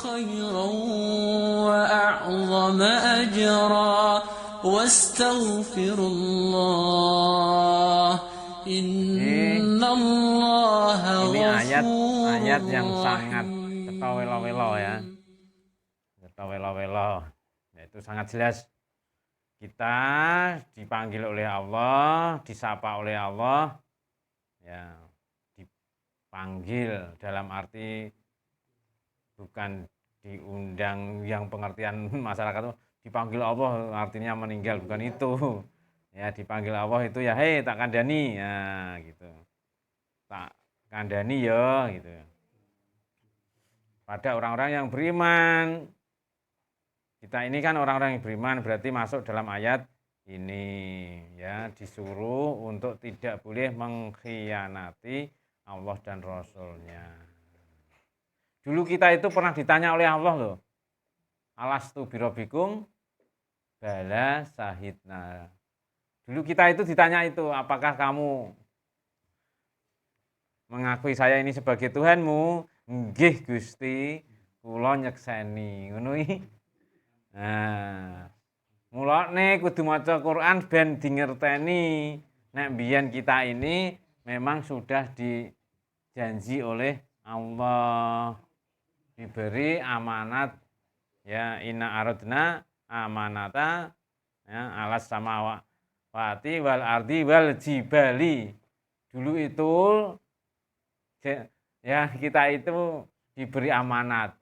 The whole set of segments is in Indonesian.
خيرا وأعظم أجرا واستغفر الله إن الله Ini غفور ayat yang sangat رحيم. ketawelo-welo ya. Ketawelo-welo. Itu sangat jelas. Kita dipanggil oleh Allah, disapa oleh Allah, ya dipanggil dalam arti bukan diundang yang pengertian masyarakat itu dipanggil Allah artinya meninggal, bukan itu. Ya dipanggil Allah itu ya hei tak kandani, ya gitu. Tak kandani ya gitu. Pada orang-orang yang beriman. Kita ini kan orang-orang yang beriman, berarti masuk dalam ayat ini ya, disuruh untuk tidak boleh mengkhianati Allah dan Rasul-Nya. Dulu kita itu pernah ditanya oleh Allah loh. Alastu birabbikum? Bala syahidna. Dulu kita itu ditanya itu, apakah kamu mengakui saya ini sebagai Tuhanmu? Nggih Gusti, kula nyekseni. Ngono iki. Nah, mulane kudu maca Quran ben dingerteni nek mbiyen kita ini memang sudah dijanji oleh Allah diberi amanat ya inna aradna amanata ya alas samawati wal ardi wal jibali. Dulu itu ya kita itu diberi amanat.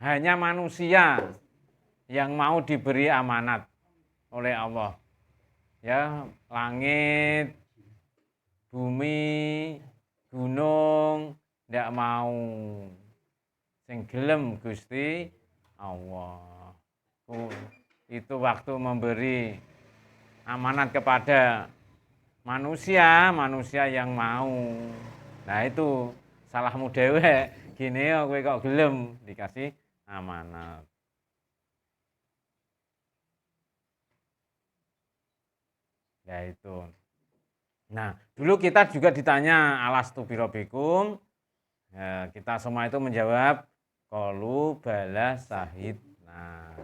Hanya manusia yang mau diberi amanat oleh Allah. Ya, langit, bumi, gunung ndak mau. Sing gelem Gusti Allah. Itu waktu memberi amanat kepada manusia yang mau. Nah, itu salahmu dewek. Gini ya kowe kok gelem dikasih amanat. Ya itu. Nah, dulu kita juga ditanya alastu birabbikum. Ya, kita semua itu menjawab qalu bala syahid. Nah,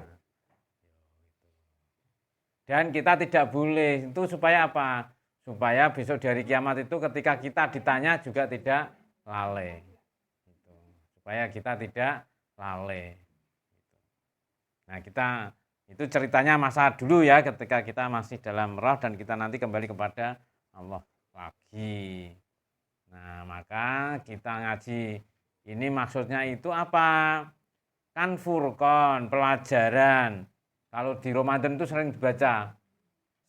dan kita tidak boleh itu supaya apa? Supaya besok dari kiamat itu ketika kita ditanya juga tidak lalai. Supaya kita tidak lalai. Nah, kita itu ceritanya masa dulu ya ketika kita masih dalam roh dan kita nanti kembali kepada Allah lagi. Nah, maka kita ngaji ini maksudnya itu apa? Kan furqan, pelajaran. Kalau di Ramadan itu sering dibaca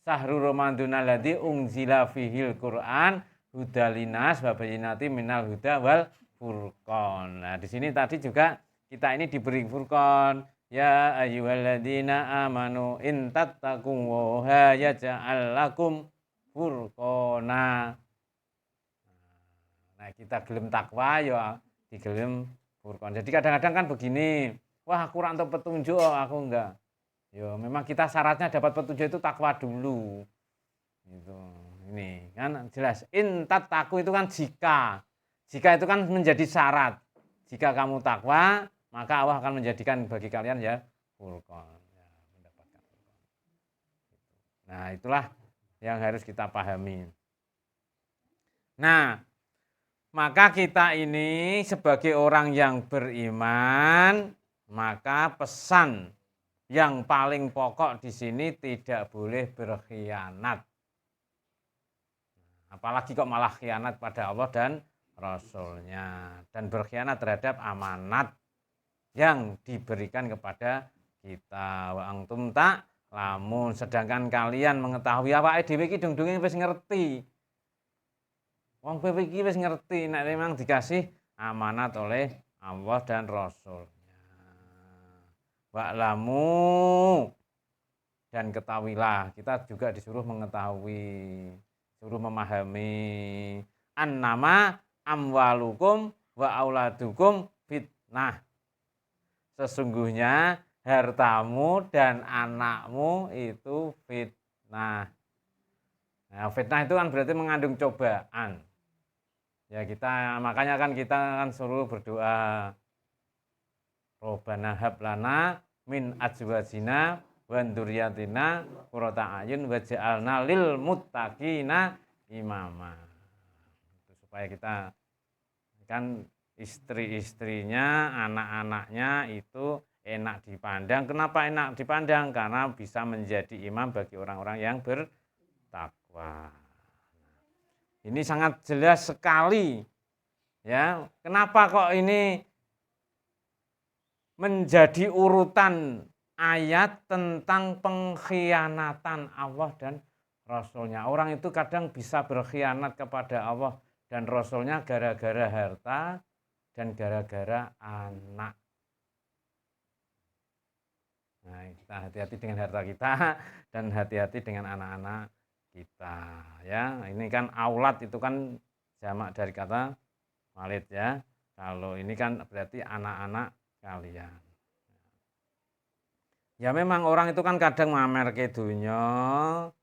Syahrul Ramadhan alladzi unzila fihil Qur'an hudalinas wa bayyinati minal huda wal furqan. Nah, di sini tadi juga kita ini diberi furqan. Ya ayyuhalladzina amanu in tattaqullaha yaj'al lakum furqana. Nah, kita gelem takwa ya digelem furqan. Jadi kadang-kadang kan begini, wah kurang untuk petunjuk aku enggak. Ya memang kita syaratnya dapat petunjuk itu takwa dulu. Gitu. Ini kan jelas intat taku itu kan jika. Jika itu kan menjadi syarat. Jika kamu takwa, maka Allah akan menjadikan bagi kalian ya furqan. Ya, mendapatkan furqan. Nah, itulah yang harus kita pahami. Nah, maka kita ini sebagai orang yang beriman, maka pesan yang paling pokok di sini tidak boleh berkhianat. Apalagi kok malah khianat pada Allah dan Rasul-Nya. Dan berkhianat terhadap amanat yang diberikan kepada kita. Wa antum tak lamun, sedangkan kalian mengetahui awake dhewe iki dung-dunge wis ngerti. Wong kowe iki wis ngerti nek memang dikasih amanat oleh Allah dan Rasul. Wa'lamu, dan ketahuilah, kita juga disuruh mengetahui, suruh memahami annama amwalukum wa auladukum fitnah. Sesungguhnya hartamu dan anakmu itu fitnah. Nah, fitnah itu kan berarti mengandung cobaan. Ya kita makanya kan kita kan suruh berdoa. Robbana hab lana min azwajina wa dzurriyyatina qurrata a'yun waj'alna lil muttaqina imama. Supaya kita kan istri-istrinya, anak-anaknya itu enak dipandang. Kenapa enak dipandang? Karena bisa menjadi imam bagi orang-orang yang bertakwa. Ini sangat jelas sekali. Ya, kenapa kok ini menjadi urutan ayat tentang pengkhianatan Allah dan Rasulnya. Orang itu kadang bisa berkhianat kepada Allah dan Rasulnya gara-gara harta dan gara-gara anak. Nah, kita hati-hati dengan harta kita dan hati-hati dengan anak-anak kita. Ya, ini kan aulad itu kan jamak dari kata walid ya. Kalau ini kan berarti anak-anak kalian. Ya memang orang itu kan kadang mamer ke dunya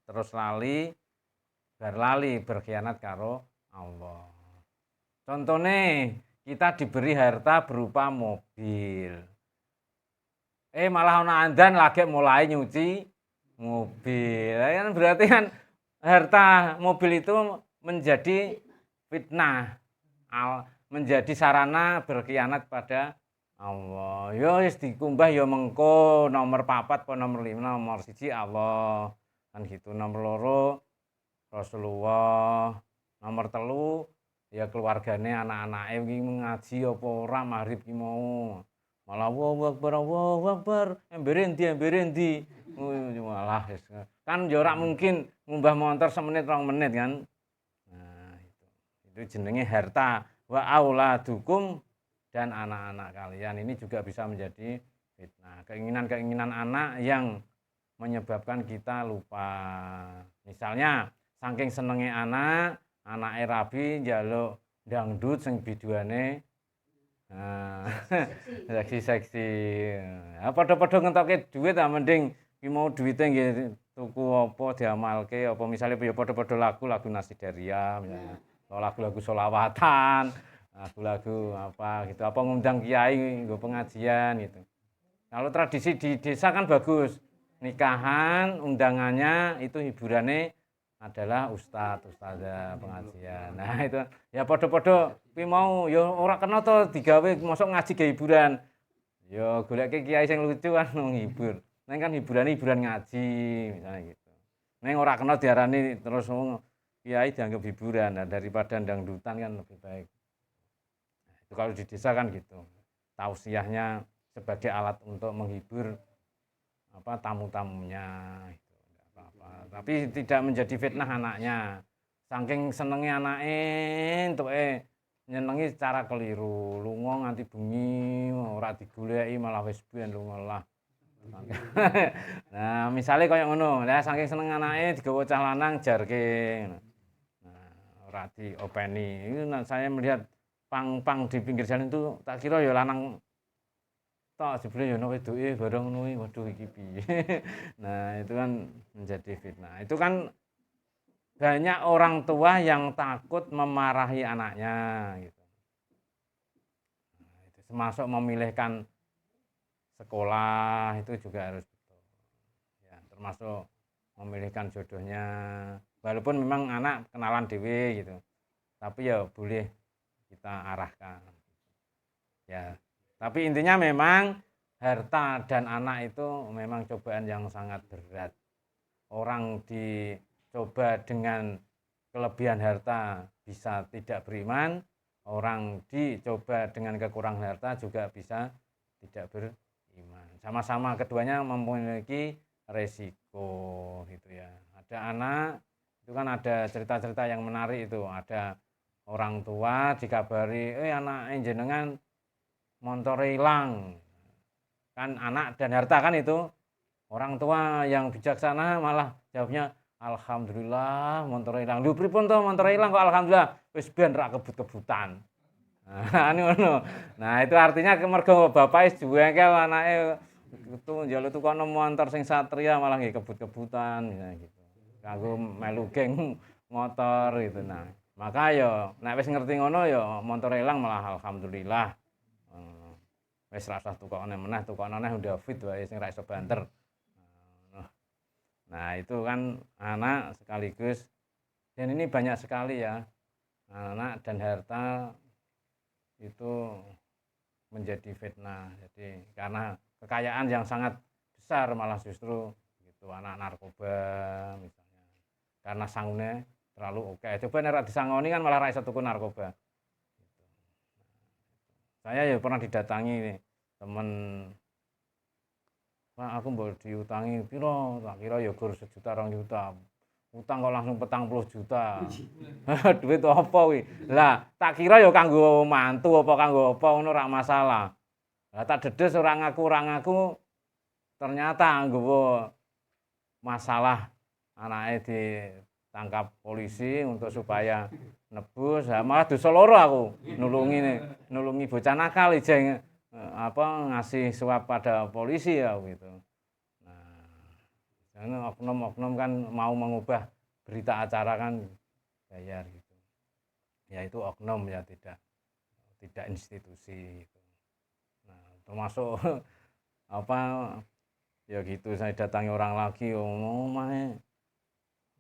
terus lali berkhianat karo Allah. Contohnya kita diberi harta berupa mobil. Malah ana andan lagi mulai nyuci mobil. Kan berarti kan harta mobil itu menjadi fitnah, menjadi sarana berkhianat pada Allah. Ya wis dikumbah ya mengko nomor 4 apa nomor 5, nomor 1 Allah. Kan gitu. Nomor 2 Rasulullah. Nomor 3 ya keluargane anak-anake iki ngaji apa ora maghrib ki mau. Malah Allahu Akbar. Embere endi. Malah kan ya ora mungkin ngumbah motor semenit 2 menit kan. Nah, itu jenenge harta wa auladukum dan anak-anak kalian ini juga bisa menjadi fitnah. Keinginan-keinginan anak yang menyebabkan kita lupa. Misalnya saking senenge anake rabi njaluk dangdut sing biduane seksi. Ya padha-padha ngentokke dhuwit mending ki mau duwite nggih tuku apa diamalke apa misale ya padha-padha lagu Nasidaria misalnya. Lagu-lagu sholawatan, lagu-lagu apa gitu, apa ngundang kiai nggo pengajian gitu. Kalau tradisi di desa kan bagus, nikahan undangannya itu hiburannya adalah ustadzah pengajian. Nah itu ya podo-podo kuwi mau ya ora kena to digawe mosok ngaji ge hiburan. Ya goleke kiai sing lucu kan ngibur. Neng kan hiburan ngaji misalnya gitu. Neng ora kena diarani terus kiai dianggap hiburan. Nah, daripada dangdutan kan lebih baik. Nah, itu kalau di desa kan gitu. Tausiahnya sebagai alat untuk menghibur tamu-tamunya gitu. Apa-apa. Tapi tidak menjadi fitnah anaknya. Saking senenge anake entuke nyenengi secara keliru. Lunga nganti bengi ora digoleki malah wis ben lunga lah. Nah, misalnya kaya ngono, ya saking seneng anake digawa cah lanang jarke. Nah, ora diopeni. Itu saya melihat pang-pang di pinggir jalan itu tak kira ya lanang tok jebule ya ana wedoke bareng ngono iki waduh iki piye. Nah, itu kan menjadi fitnah. Itu kan banyak orang tua yang takut memarahi anaknya gitu. Nah, itu termasuk memilihkan sekolah itu juga harus betul. Ya, termasuk memilihkan jodohnya. Walaupun memang anak kenalan dhewe gitu. Tapi ya boleh kita arahkan. Ya, tapi intinya memang harta dan anak itu memang cobaan yang sangat berat. Orang dicoba dengan kelebihan harta bisa tidak beriman, orang dicoba dengan kekurangan harta juga bisa tidak beriman. Sama-sama keduanya memiliki resiko gitu ya. Ada anak itu kan ada cerita-cerita yang menarik itu. Ada orang tua dikabari, anak jenengan motor hilang. Kan anak dan harta kan itu. Orang tua yang bijaksana malah jawabnya alhamdulillah motor hilang. Lho pripun to motor hilang kok alhamdulillah wis ben ra kebut-kebutan. Nah, itu artinya mergo bapak wis duwekel anake itu njaluk tukono motor sing Satria malah nggih kebut-kebutan gitu. Kanggo melu geng motor gitu. Nah, maka ya nek wis ngerti ngono ya motor hilang malah alhamdulillah. wis ra usah tukokne meneh udah fit wae sing ra iso banter. Nah, itu kan anak sekaligus, dan ini banyak sekali ya, anak dan harta itu menjadi fitnah. Jadi karena kekayaan yang sangat besar malah justru gitu, anak narkoba misalnya. Karena sangune terlalu oke. Coba nek disangoni kan malah ra iso tuku narkoba. Gitu. Saya ya pernah didatangi temen, Pak aku mau diutangi piro, tak kira ya gur 1 juta 2 juta. Utang kok langsung 40 juta. Duit apa kuwi? Lah, tak kira ya kanggo mantu apa kanggo apa ngono ra masalah. Lah tak dedes ora ngaku, ternyata nggawa masalah anake ditangkap polisi untuk supaya nebus. Lah malah dosa loro aku nulungi bocah nakal ijeng ngasih suap pada polisi ya gitu. Nah, karena oknum-oknum kan mau mengubah berita acara kan bayar gitu. Ya itu oknum ya, tidak institusi gitu. Nah, termasuk ya gitu, saya datangi orang lagi omahe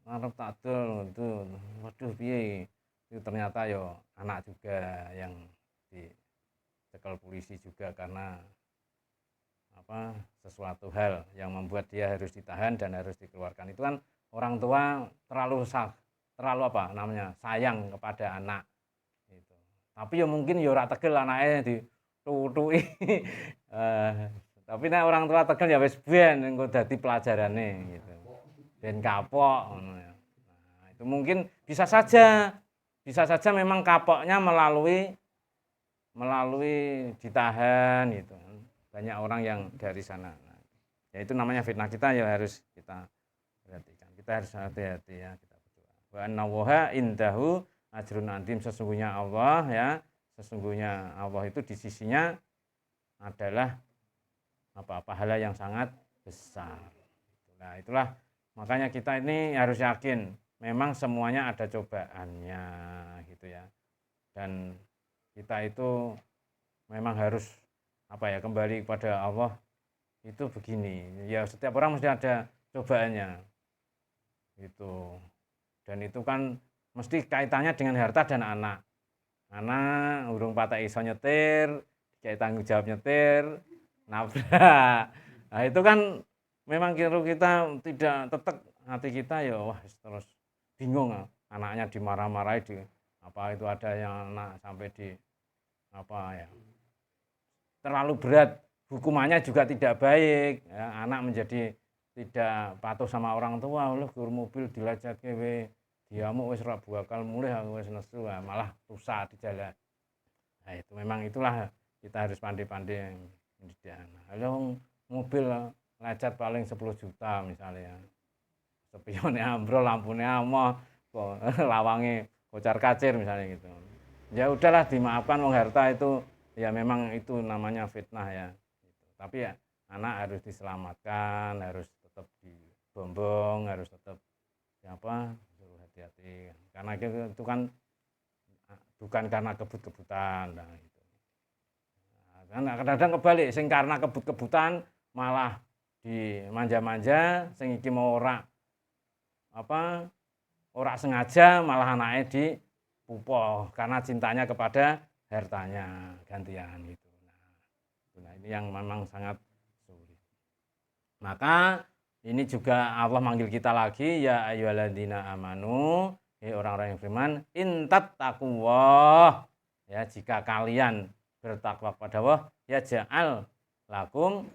arep tak dol gitu. Waduh piye? Itu ternyata ya anak juga yang dicekel polisi juga karena sesuatu hal yang membuat dia harus ditahan dan harus dikeluarkan. Itu kan orang tua terlalu sayang kepada anak gitu. Tapi ya mungkin ya ora tegel anake ditutuki. Tapi nek orang tua tegel ya wis ben engko dadi pelajarane gitu. Ben kapok ngono ya. Nah, itu mungkin bisa saja memang kapoknya melalui ditahan gitu. Banyak orang yang dari sana. Nah, ya itu namanya fitnah. Kita ya harus kita perhatikan. Kita harus hati-hati ya, kita berdoa. Wa annallaha indahu ajrun azim. Sesungguhnya Allah itu di sisinya adalah pahala yang sangat besar. Nah, itulah makanya kita ini harus yakin memang semuanya ada cobaannya gitu ya. Dan kita itu memang harus kembali kepada Allah itu begini. Ya setiap orang mesti ada cobaannya. Gitu. Dan itu kan mesti kaitannya dengan harta dan anak. Anak urung patek iso nyetir, kayak tanggung jawab nyetir, nabrak. Nah, itu kan memang kita tidak tetek hati kita ya wah terus bingung anaknya dimarah-marahi itu ada yang anak sampai terlalu berat, hukumannya juga tidak baik ya, anak menjadi tidak patuh sama orang tua, gur mobil dilecetke we diamuk wis ora bakal mulih aku wis nesu malah rusak di jalan. Nah, itu memang itulah kita harus pandai-pandai mendidik anak. Kalau mobil lecet paling 10 juta misalnya. Spionnya ambrol, lampunya amoh, lawange kocar-kacir misalnya gitu. Ya udahlah dimaafkan, wong harta itu ya memang itu namanya fitnah ya. Tapi ya anak harus diselamatkan, harus tetap dibombong, harus tetap suruh hati-hati. Karena itu kan bukan karena kebut-kebutan. Nah, gitu. Nah, kadang-kadang kebalik, sing karena kebut-kebutan malah dimanja-manja, sing iki mau ora sengaja malah anaknya dipupoh karena cintanya kepada hartanya gantian gitu. Nah, ini yang memang sangat sulit. Maka ini juga Allah manggil kita lagi, ya ayyuhalladzina amanu, orang-orang yang beriman, intattaqullah, ya jika kalian bertakwa kepada Allah, ya ja'al lakum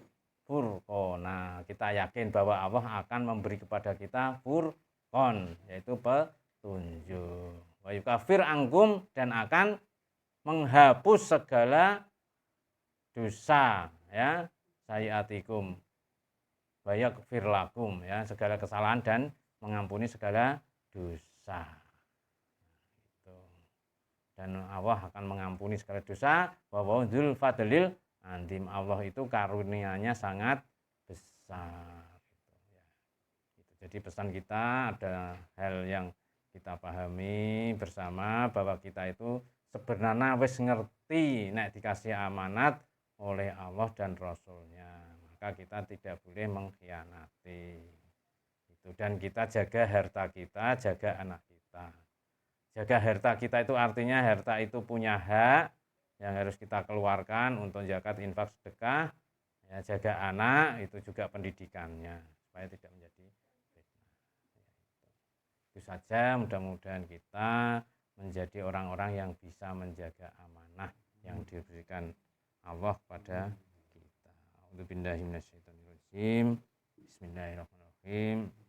furqona. Kita yakin bahwa Allah akan memberi kepada kita furqon, yaitu petunjuk. Wa yukafir angkum, dan akan menghapus segala dosa ya, sayiatikum bayak firlakum ya, segala kesalahan dan mengampuni segala dosa. Gitu. Dan Allah akan mengampuni segala dosa. Wa dzul fadlil azim. Allah itu karunia-Nya sangat besar. Gitu, ya. Gitu. Jadi pesan kita ada hal yang kita pahami bersama bahwa kita itu sebenarnya wis ngerti nek dikasih amanat oleh Allah dan Rasulnya, maka kita tidak boleh mengkhianati itu. Dan kita jaga harta kita, jaga anak kita. Jaga harta kita itu artinya harta itu punya hak yang harus kita keluarkan untuk zakat, infak, sedekah. Ya, jaga anak itu juga pendidikannya supaya tidak menjadi fitnah. Itu saja, mudah-mudahan kita menjadi orang-orang yang bisa menjaga amanah yang diberikan Allah kepada kita. A'udzubillahi minasyaitonirrajim. Bismillahirrahmanirrahim.